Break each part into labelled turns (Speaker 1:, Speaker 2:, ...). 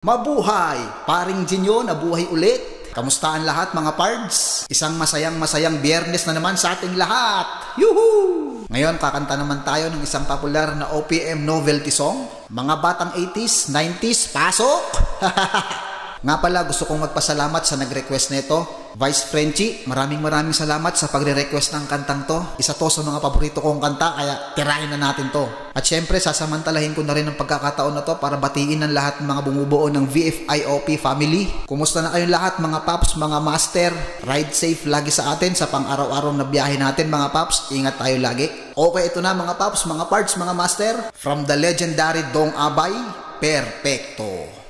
Speaker 1: Mabuhay! Paring Jinyo, nabuhay ulit. Kamusta ang lahat mga pards? Isang masayang Biyernes na naman sa ating lahat. Yuhu! Ngayon kakanta naman tayo ng isang popular na OPM novelty song. Mga batang 80s, 90s, pasok! Nga pala, gusto kong magpasalamat sa nag-request nito. Vice Frenchie, maraming salamat sa pagre-request ng kantang to. Isa to sa mga paborito kong kanta, kaya tirahin na natin to. At syempre, sasamantalahin ko na rin ang pagkakataon na to para batiin ng lahat ng mga bumubuo ng VFIOP family. Kumusta na kayong lahat mga paps, mga master? Ride safe lagi sa atin sa pang-araw-araw na biyahe natin mga paps. Ingat tayo lagi. Okay, ito na mga paps, mga parts, mga master. From the legendary Dong Abay, Perfecto.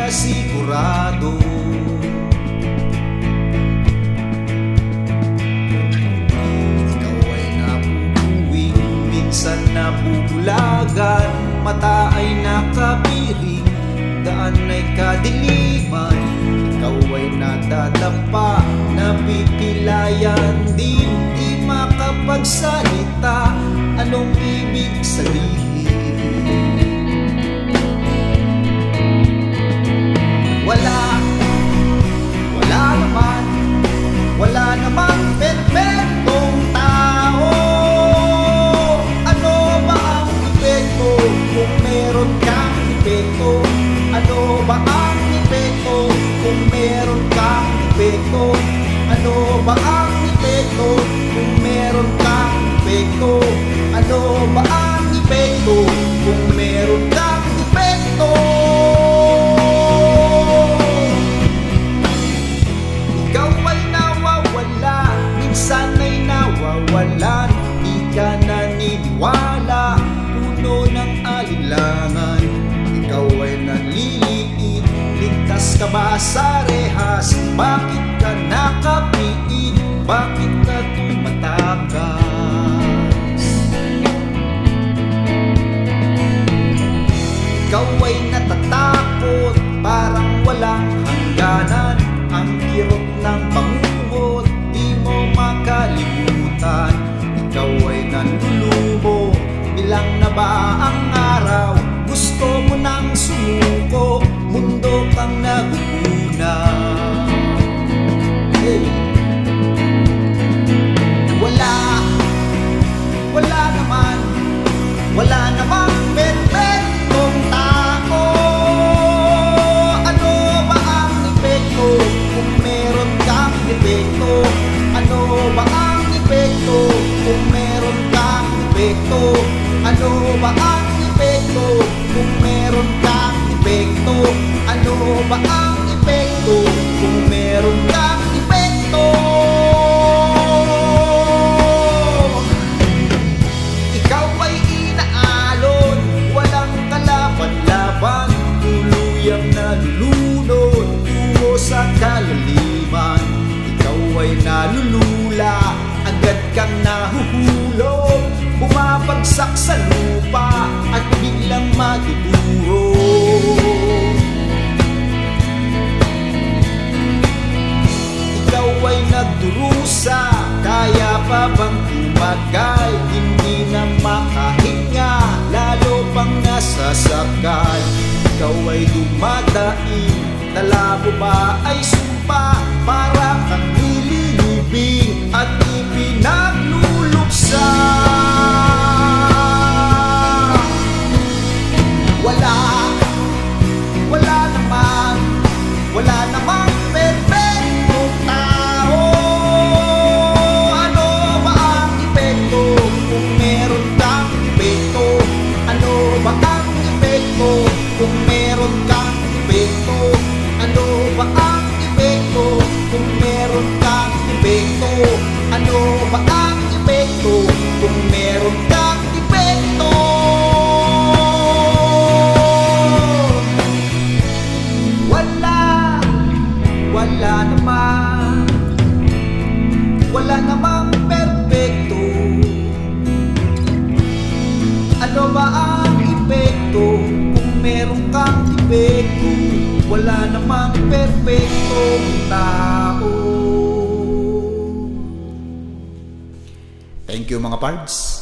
Speaker 2: Sigurado ikaw ay nabubuwing, minsan nabubulagan, mata ay nakapiring, daan ay kadiliman. Ikaw ay nadadampa, napipilayan din, di makapagsalita. Anong ibig sabihin? Wala namang perfectong tao. Ano ba ang epekto kung meron kang epekto? Ano ba ang epekto kung meron kang epekto? Ano ba ang epekto kung meron kang epekto? Ano ba ang epekto kung meron kang epekto? Sana'y nawawalan, di ka naniniwala, puno ng alinlangan. Ikaw ay nanliliit, ligtas ka ba sa rehas? Bakit ka nakapiit? Bakit ka tumatakas? Ikaw ay natatakot, parang walang hangganan. Ang kirot ng bangungot, di mo makalimutan. Ikaw ay nanlulumo, bilang na ba ang araw? Gusto mo nang sumuko, mundo kang nagugunan. Hey. Wala namang perfectong tao. Ano ba ang epekto kung meron kang epekto? Ano ba ang epekto kung meron kang epekto? Ano ba ang epekto kung meron kang epekto? Ano ba ang epekto kung meron kang epekto? Ikaw ay inaalon, walang kalaban-laban, tuluyang nalulunod tungo sa kalaliman. Ikaw ay nalulula, agad kang nahuhulog, bumabagsak sa lupa at biglang madudurog. Ikaw ay nagdurusa, kaya pa bang tumagal? Hindi na makahinga, lalo pang nasasakal. Ikaw ay dumadaing, talabo ba ay sumpa? Para kang nililibing at ipinagluluksa. Wala namang perfectong tao. Ano meron kang depekto, wala namang perpektong tao.
Speaker 1: Thank you mga pards.